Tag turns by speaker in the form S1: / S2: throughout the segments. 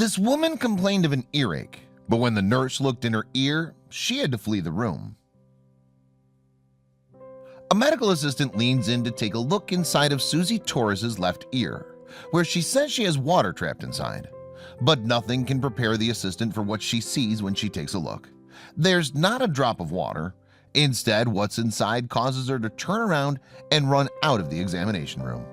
S1: This woman complained of an earache, but when the nurse looked in her ear, she had to flee the room. A medical assistant leans in to take a look inside of Susie Torres's left ear, where she says she has water trapped inside. But nothing can prepare the assistant for what she sees when she takes a look. There's not a drop of water. Instead, what's inside causes her to turn around and run out of the examination room.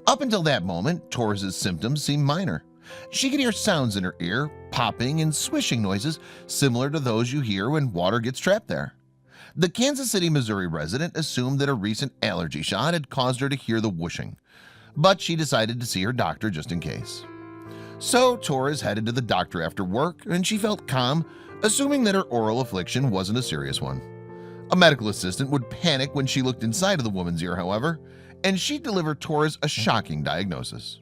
S1: Up until that moment, Torres's symptoms seemed minor. She could hear sounds in her ear, popping and swishing noises similar to those you hear when water gets trapped there. The Kansas City, Missouri resident assumed that a recent allergy shot had caused her to hear the whooshing, but she decided to see her doctor just in case. So Torres headed to the doctor after work, and she felt calm, assuming that her oral affliction wasn't a serious one. A medical assistant would panic when she looked inside of the woman's ear, however, and she delivered Torres a shocking diagnosis.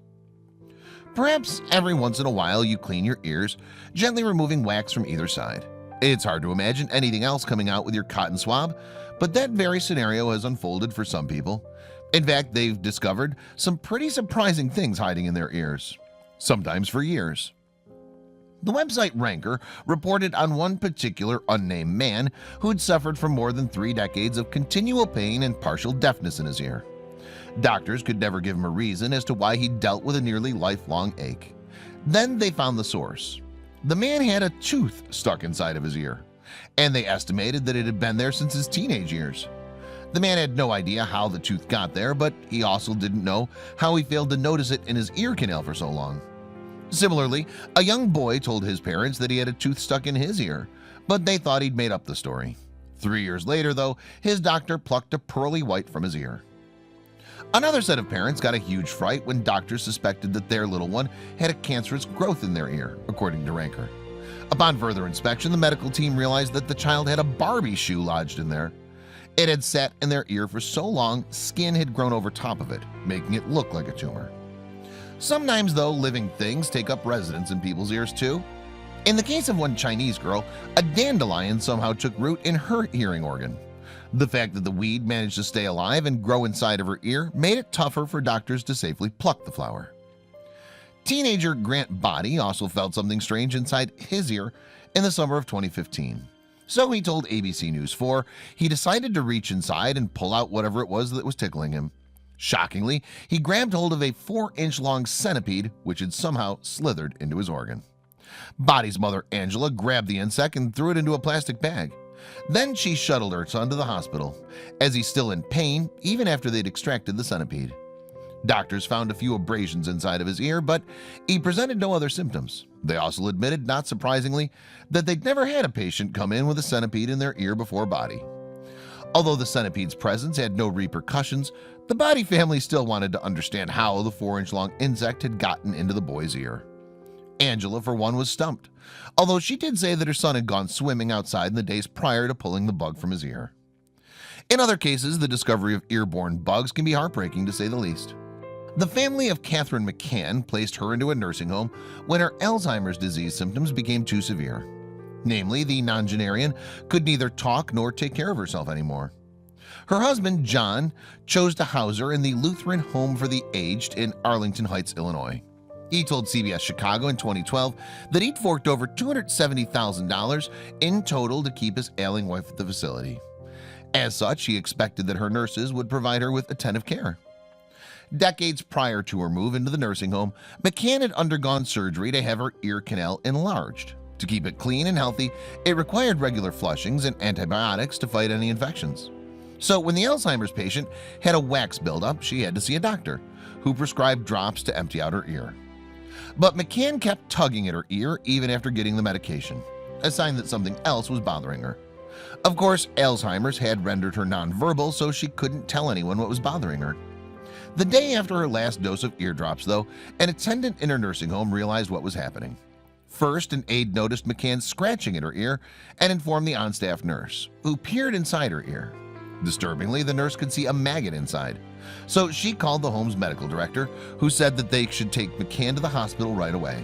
S1: Perhaps every once in a while you clean your ears, gently removing wax from either side. It's hard to imagine anything else coming out with your cotton swab, but that very scenario has unfolded for some people. In fact, they've discovered some pretty surprising things hiding in their ears, sometimes for years. The website Ranker reported on one particular unnamed man who'd suffered from more than 3 decades of continual pain and partial deafness in his ear. Doctors could never give him a reason as to why he dealt with a nearly lifelong ache. Then they found the source. The man had a tooth stuck inside of his ear, and they estimated that it had been there since his teenage years. The man had no idea how the tooth got there, but he also didn't know how he failed to notice it in his ear canal for so long. Similarly, a young boy told his parents that he had a tooth stuck in his ear, but they thought he'd made up the story. 3 years later, though, his doctor plucked a pearly white from his ear. Another set of parents got a huge fright when doctors suspected that their little one had a cancerous growth in their ear, according to Ranker. Upon further inspection, the medical team realized that the child had a Barbie shoe lodged in there. It had sat in their ear for so long, skin had grown over top of it, making it look like a tumor. Sometimes, though, living things take up residence in people's ears too. In the case of one Chinese girl, a dandelion somehow took root in her hearing organ. The fact that the weed managed to stay alive and grow inside of her ear made it tougher for doctors to safely pluck the flower. Teenager Grant Body also felt something strange inside his ear in the summer of 2015. So he told ABC News 4 he decided to reach inside and pull out whatever it was that was tickling him. Shockingly, he grabbed hold of a 4-inch long centipede which had somehow slithered into his organ. Body's mother Angela grabbed the insect and threw it into a plastic bag. Then she shuttled her son to the hospital, as he's still in pain even after they'd extracted the centipede. Doctors found a few abrasions inside of his ear, but he presented no other symptoms. They also admitted, not surprisingly, that they'd never had a patient come in with a centipede in their ear before. Body. Although the centipede's presence had no repercussions, the Body family still wanted to understand how the 4-inch long insect had gotten into the boy's ear. Angela, for one, was stumped, although she did say that her son had gone swimming outside in the days prior to pulling the bug from his ear. In other cases, the discovery of earborne bugs can be heartbreaking, to say the least. The family of Catherine McCann placed her into a nursing home when her Alzheimer's disease symptoms became too severe. Namely, the nonagenarian could neither talk nor take care of herself anymore. Her husband, John, chose to house her in the Lutheran Home for the Aged in Arlington Heights, Illinois. He told CBS Chicago in 2012 that he'd forked over $270,000 in total to keep his ailing wife at the facility. As such, he expected that her nurses would provide her with attentive care. Decades prior to her move into the nursing home, McCann had undergone surgery to have her ear canal enlarged. To keep it clean and healthy, it required regular flushings and antibiotics to fight any infections. So when the Alzheimer's patient had a wax buildup, she had to see a doctor, who prescribed drops to empty out her ear. But McCann kept tugging at her ear even after getting the medication, a sign that something else was bothering her. Of course, Alzheimer's had rendered her nonverbal, so she couldn't tell anyone what was bothering her. The day after her last dose of eardrops, though, an attendant in her nursing home realized what was happening. First, an aide noticed McCann scratching at her ear and informed the on-staff nurse, who peered inside her ear. Disturbingly, the nurse could see a maggot inside. So she called the home's medical director, who said that they should take McCann to the hospital right away.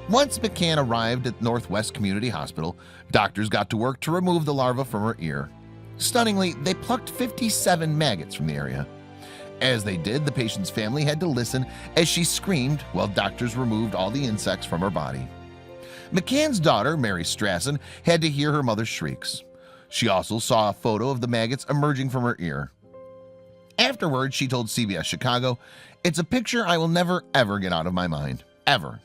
S1: Once McCann arrived at Northwest Community Hospital, doctors got to work to remove the larva from her ear. Stunningly, they plucked 57 maggots from the area. As they did, the patient's family had to listen as she screamed while doctors removed all the insects from her body. McCann's daughter, Mary Strassen, had to hear her mother's shrieks. She also saw a photo of the maggots emerging from her ear. Afterwards, she told CBS Chicago, "It's a picture I will never ever get out of my mind, ever."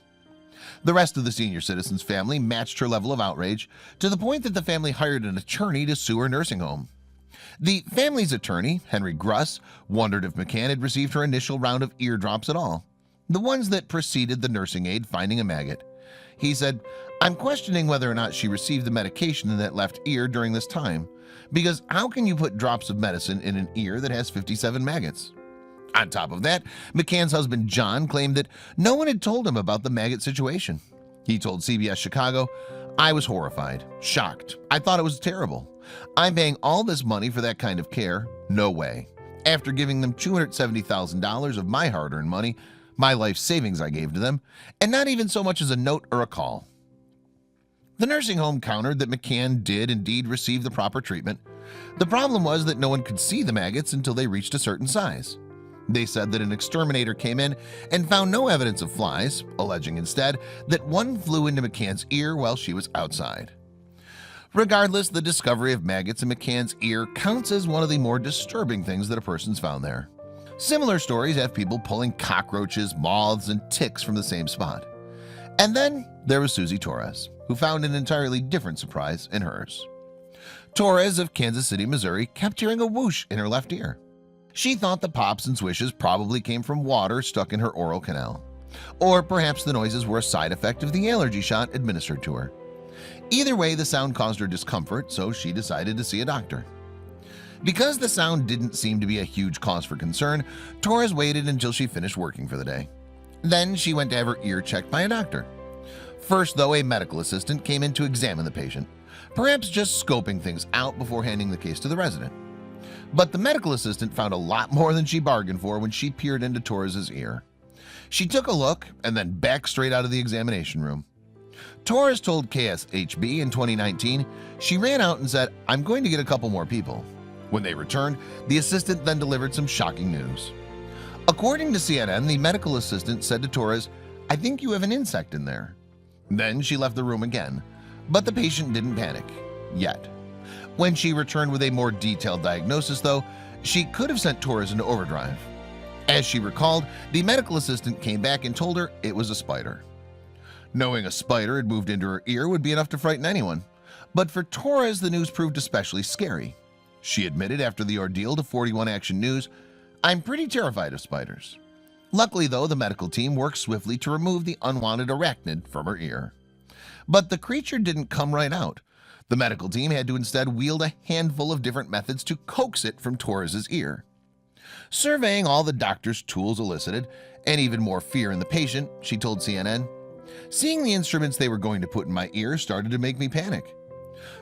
S1: The rest of the senior citizen's family matched her level of outrage, to the point that the family hired an attorney to sue her nursing home. The family's attorney, Henry Gruss, wondered if McCann had received her initial round of eardrops at all, the ones that preceded the nursing aide finding a maggot. He said, "I'm questioning whether or not she received the medication in that left ear during this time, because how can you put drops of medicine in an ear that has 57 maggots?" On top of that, McCann's husband John claimed that no one had told him about the maggot situation. He told CBS Chicago, "I was horrified, shocked. I thought it was terrible. I'm paying all this money for that kind of care? No way. After giving them $270,000 of my hard-earned money, my life savings I gave to them, and not even so much as a note or a call." The nursing home countered that McCann did indeed receive the proper treatment. The problem was that no one could see the maggots until they reached a certain size. They said that an exterminator came in and found no evidence of flies, alleging instead that one flew into McCann's ear while she was outside. Regardless, the discovery of maggots in McCann's ear counts as one of the more disturbing things that a person's found there. Similar stories have people pulling cockroaches, moths, and ticks from the same spot. And then there was Susie Torres, who found an entirely different surprise in hers. Torres of Kansas City, Missouri, kept hearing a whoosh in her left ear. She thought the pops and swishes probably came from water stuck in her oral canal, or perhaps the noises were a side effect of the allergy shot administered to her. Either way, the sound caused her discomfort, so she decided to see a doctor. Because the sound didn't seem to be a huge cause for concern, Torres waited until she finished working for the day. Then she went to have her ear checked by a doctor. First, though, a medical assistant came in to examine the patient, perhaps just scoping things out before handing the case to the resident. But the medical assistant found a lot more than she bargained for when she peered into Torres's ear. She took a look and then backed straight out of the examination room. Torres told KSHB in 2019 she ran out and said, "I'm going to get a couple more people." When they returned, the assistant then delivered some shocking news. According to CNN, the medical assistant said to Torres, "I think you have an insect in there." Then she left the room again, but the patient didn't panic yet. When she returned with a more detailed diagnosis, though, she could have sent Torres into overdrive. As she recalled, the medical assistant came back and told her it was a spider. Knowing a spider had moved into her ear would be enough to frighten anyone, but for Torres the news proved especially scary. She admitted after the ordeal to 41 Action News, "I'm pretty terrified of spiders." Luckily, though, the medical team worked swiftly to remove the unwanted arachnid from her ear. But the creature didn't come right out. The medical team had to instead wield a handful of different methods to coax it from Torres's ear. Surveying all the doctor's tools elicited, and even more fear in the patient, she told CNN, "Seeing the instruments they were going to put in my ear started to make me panic."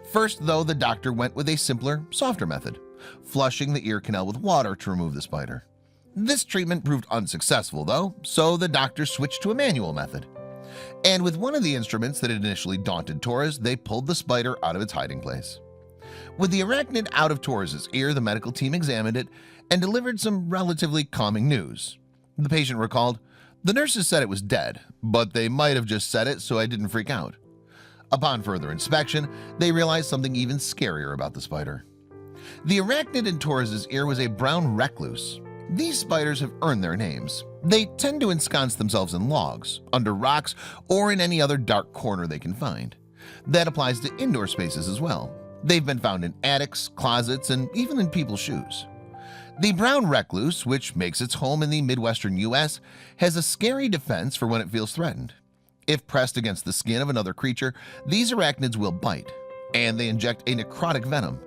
S1: First, though, the doctor went with a simpler, softer method, flushing the ear canal with water to remove the spider. This treatment proved unsuccessful, though, so the doctor switched to a manual method. And with one of the instruments that had initially daunted Torres, they pulled the spider out of its hiding place. With the arachnid out of Torres's ear, the medical team examined it and delivered some relatively calming news. The patient recalled, "The nurses said it was dead, but they might have just said it so I didn't freak out." Upon further inspection, they realized something even scarier about the spider. The arachnid in Torres's ear was a brown recluse. These spiders have earned their names. They tend to ensconce themselves in logs, under rocks, or in any other dark corner they can find. That applies to indoor spaces as well. They've been found in attics, closets, and even in people's shoes. The brown recluse, which makes its home in the Midwestern US, has a scary defense for when it feels threatened. If pressed against the skin of another creature, these arachnids will bite, and they inject a necrotic venom.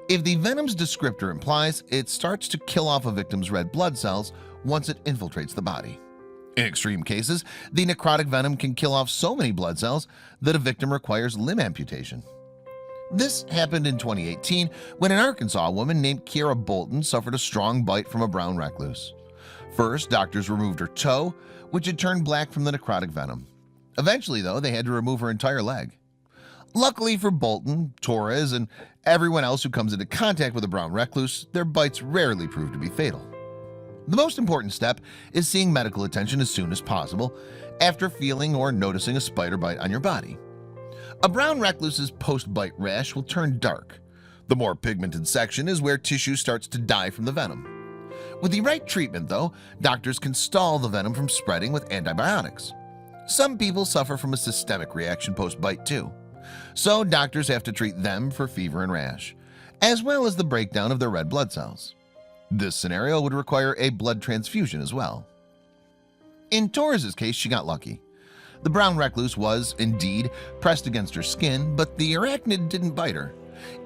S1: If the venom's descriptor implies, it starts to kill off a victim's red blood cells once it infiltrates the body. In extreme cases, the necrotic venom can kill off so many blood cells that a victim requires limb amputation. This happened in 2018 when an Arkansas woman named Kiara Bolton suffered a strong bite from a brown recluse. First, doctors removed her toe, which had turned black from the necrotic venom. Eventually, though, they had to remove her entire leg. Luckily for Bolton, Torres, and everyone else who comes into contact with a brown recluse, their bites rarely prove to be fatal. The most important step is seeing medical attention as soon as possible after feeling or noticing a spider bite on your body. A brown recluse's post-bite rash will turn dark. The more pigmented section is where tissue starts to die from the venom. With the right treatment, though, doctors can stall the venom from spreading with antibiotics. Some people suffer from a systemic reaction post-bite too, so doctors have to treat them for fever and rash, as well as the breakdown of their red blood cells. This scenario would require a blood transfusion as well. In Torres's case, she got lucky. The brown recluse was, indeed, pressed against her skin, but the arachnid didn't bite her.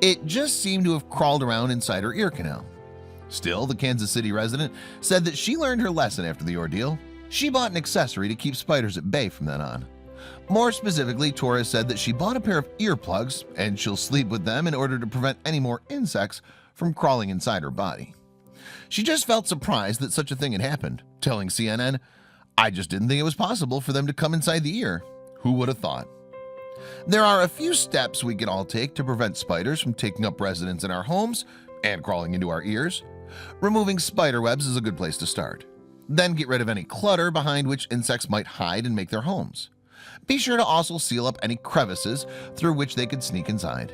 S1: It just seemed to have crawled around inside her ear canal. Still, the Kansas City resident said that she learned her lesson after the ordeal. She bought an accessory to keep spiders at bay from then on. More specifically, Torres said that she bought a pair of earplugs and she'll sleep with them in order to prevent any more insects from crawling inside her body. She just felt surprised that such a thing had happened, telling CNN, "I just didn't think it was possible for them to come inside the ear. Who would have thought?" There are a few steps we can all take to prevent spiders from taking up residence in our homes and crawling into our ears. Removing spider webs is a good place to start. Then get rid of any clutter behind which insects might hide and make their homes. Be sure to also seal up any crevices through which they could sneak inside.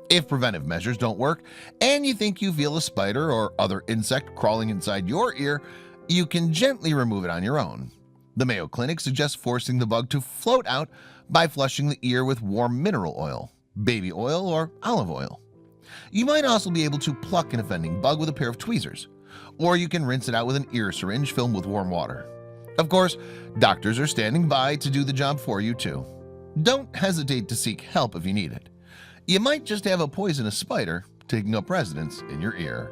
S1: If preventive measures don't work and you think you feel a spider or other insect crawling inside your ear, you can gently remove it on your own. The Mayo Clinic suggests forcing the bug to float out by flushing the ear with warm mineral oil, baby oil, or olive oil. You might also be able to pluck an offending bug with a pair of tweezers, or you can rinse it out with an ear syringe filled with warm water. Of course, doctors are standing by to do the job for you too. Don't hesitate to seek help if you need it. You might just have a poisonous spider taking up residence in your ear.